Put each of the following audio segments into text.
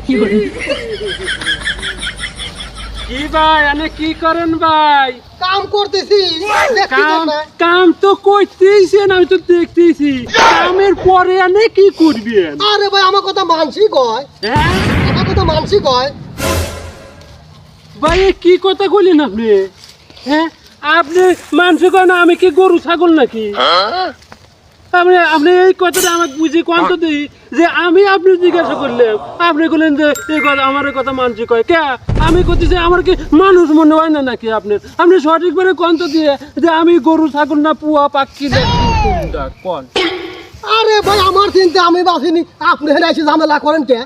কি ভাই আনে কি করেন ভাই? কাম করতেছি। কাম তো করতেইছেন, আমি তো দেখতেছি। কামের পরে আনে কি করবেন? আরে ভাই আমার কথা মানসি কয়, হ্যাঁ আমার কথা মানসি কয়। ভাই কি কথা বলেন আপনি? হ্যাঁ আপনি মানুষ কয় না, আমি কি গরু ছাগল নাকি? আপনি আপনি এই কথাটা আমাকে বুঝি কোন তো দিই যে আমি আপনি জিজ্ঞাসা করলাম, আপনি বললেন যে এই কথা আমার কথা মানুষ কয় কে? আমি করতেছি আমার কি মানুষ মনে হয় না নাকি আপনার? আপনি সঠিকভাবে কোন তো দিয়ে যে আমি গরু ছাগল না পুয়া পাখি নাকি কোনটা কোন? আরে ভাই আমার চিন্তা আমি বাসিনি, আপনি হেরে এসে ঝামেলা করেন কে?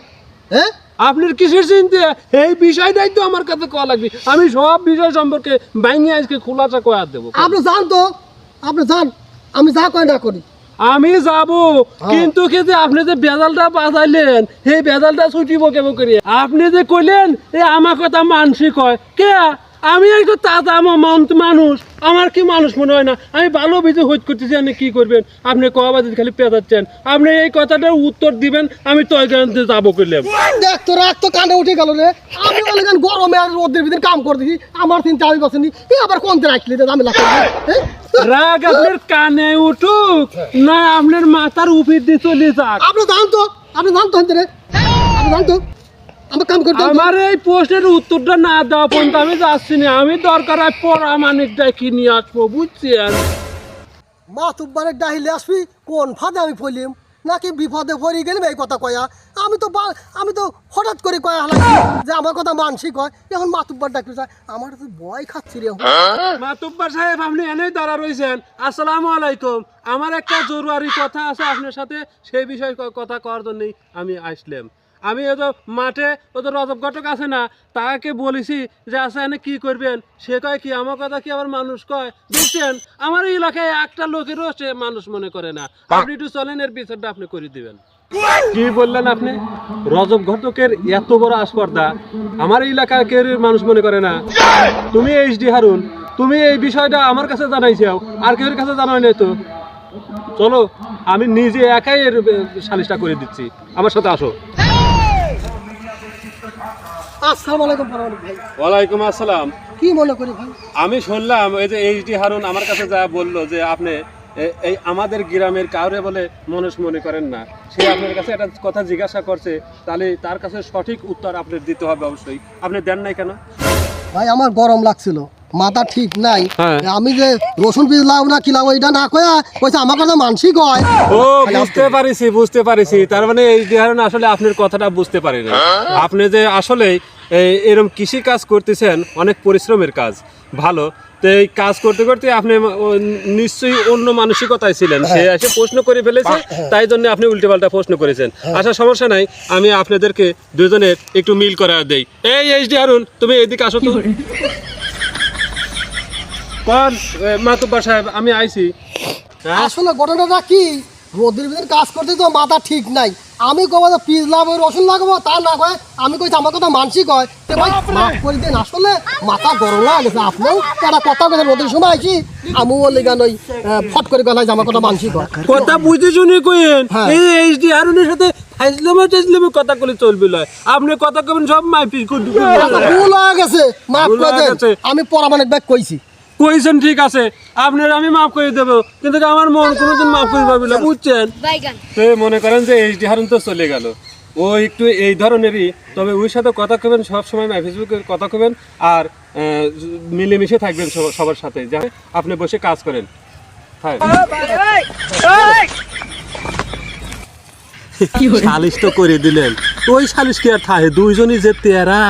হ্যাঁ আপনার কিসের চিন্তা? এই বিষয়টাই তো আমার কাছে কয়া লাগবে। আমি সব বিষয় সম্পর্কে বাইরে আজকে খোলাসা কয়া দেবো। আপনি যান তো, আপনি যান, আমি যা কয় না করি। আমি যাব, কিন্তু কিন্তু আপনি যে বেজালটা বাজাইলেন সেই বেজালটা ছুটিব কেমন করে? আপনি যে কইলেন এ আমার কথা মানসিক হয় কে? আমি একটু তাজা মানুষ, আমার কি মানুষ মনে হয় না? আমি ভালো বিজয় হইত করতেছি, আপনি কি করবেন? আপনি কবাদি খালি পেঁচাচ্ছেন। আপনি এই কথাটার উত্তর দিবেন, আমি তো ওইখানে যাবো করলাম। দেখ তো রাগ তো কানে উঠে গেল রে। আমি বলে গান গরমে আর রোদের ভিতরে কাম করতেছি, আমার চিন্তা আমি বাসিনি। এ আবার কোন দিন আসলে ঝামেলা করবে? রাগ আপনার কানে উঠুক না আপনার মাথার উপর দিয়ে চলে যাক? আপনি যান তো, আপনি যান তো রে, আপনি যান তো, আমার কাম করতে হবে। আমার এই প্রশ্নের উত্তরটা না দেওয়া পর্যন্ত আমি যাচ্ছি না। আমি দরকার হয় পরামানিকটা কি নিয়ে আসবো, বুঝছেন? মা তুব্বারের ডাহিলে আসবি কোন ফাঁদে আমি ফলিম নাকি বিপদে পড়ে গেলাম এই কথা কয়া? আমি তো হঠাৎ করে কয়া হলাম যে আমার কথা মানসিক হয়, এখন মা তুব্বার ডাকতে চায়, আমার তো ভয় খাচ্ছি রে। মাতুব্বার সাহেব আপনি এনেই দাঁড়া রয়েছেন। আসসালামু আলাইকুম। আমার একটা জরুরি কথা আছে আপনার সাথে, সেই বিষয়ে কথা করার জন্যই আমি আসলাম। আমি ও তো মাঠে ও তো রজব ঘটক আছে না, তাকে বলেছি যে আচ্ছা এনে কি করবেন? সে কয় কি আমার কথা কি আবার মানুষ কয়? বুঝছেন, আমার এই এলাকায় একটা লোকেরও সে মানুষ মনে করে না। আপনি একটু চলেন, এর বিচারটা আপনি করে দিবেন। কি বললেন আপনি? রজব ঘটকের এত বড় আসপর্দা আমার এই এলাকার কেউ মানুষ মনে করে না? তুমি এইচডি হারুন, তুমি এই বিষয়টা আমার কাছে জানাইছাও, আর কেউ কাছে জানাই নাই তো? চলো আমি নিজে একাই এর সালিশটা করে দিচ্ছি, আমার সাথে আসো। আসসালামু আলাইকুম ভাই। ওয়ালাইকুম আসসালাম। কি মনে করি ভাই? আমি শুনলাম এই যে এইচডি হারুন আমার কাছে যা বললো যে আপনি এই আমাদের গ্রামের কাউরে বলে মানুষ মনে করেন না। সে আপনার কাছে একটা কথা জিজ্ঞাসা করছে, তাহলে তার কাছে সঠিক উত্তর আপনি দিতে হবে অবশ্যই। আপনি দেন নাই কেন? ভাই আমার গরম লাগছিল, মাথা ঠিক নাই। হ্যাঁ। আমি যে রসুন পিস লাভ না কিলাম এটা না কয়া কইছে আমার কথা মানসিক হয়। ও বুঝতে পারিছি। তার মানে এই হারুন আসলে আপনার কথাটা বুঝতে পারি না। আপনি যে আসলে এরকম কৃষি কাজ করতেছেন, অনেক পরিশ্রমের কাজ, ভালো। তো এই কাজ করতে করতে আপনি নিশ্চয়ই অন্য মানসিকতায় ছিলেন, সে এসে প্রশ্ন করে ফেলেছে, তাই জন্য আপনি উল্টোপাল্টা প্রশ্ন করেছেন। আচ্ছা সমস্যা নাই, আমি আপনাদেরকে দুজনের একটু মিল করা দেই। এই এইচডি হারুন তুমি এদিকে আসো তো। কোন মাতুব্বার সাহেব আমি আইছি। আসলে ঘটনাটা কি, রোদের ভিতরে কাজ করতে তো মাথা ঠিক নাই। আমি কব পিস লাগাবো রসুন লাগাবো, তা না কয় আমি কইছি আমার কথা মানসিক হয়। ভাই মাফ করে দেন, আসলে মাথা গরম হয়ে গেছে। আপনিও একটা কথা বলে রোদের সময় আইছি, আমি বলি গান ওই ফট করে গেলাই যে আমার কথা মানসিক হয়। কথা বুঝে শুনে কইেন। এই এইচডি হারুনের সাথে ফাইজলামে কথা কইলে চলবে লয়। আপনি কথা কবেন সব মাইপি কুন্ডু ভুল হয়ে গেছে, মাফ করে দেন। আমি পরামানিক ব্যাগ কইছি। কইছেন ঠিক আছে, আপনার আমি মাফ করে দেবো, কিন্তু আমার মন কোনোদিন মাফ করে পারবে না, বুঝছেন? তো মনে করেন যে এইচডি হারুন তো চলে গেল, ও একটু এই ধরনেরই, তবে ওর সাথে কথা কবেন সবসময় ফেসবুকে কথা কবেন, আর মিলেমিশে থাকবেন সবার সাথে, যা আপনি বসে কাজ করেন। হ্যাঁ সালিশ তো করে দিলেন, ওই সালিশ কি আর থাকে? দুইজনই যে তেরা।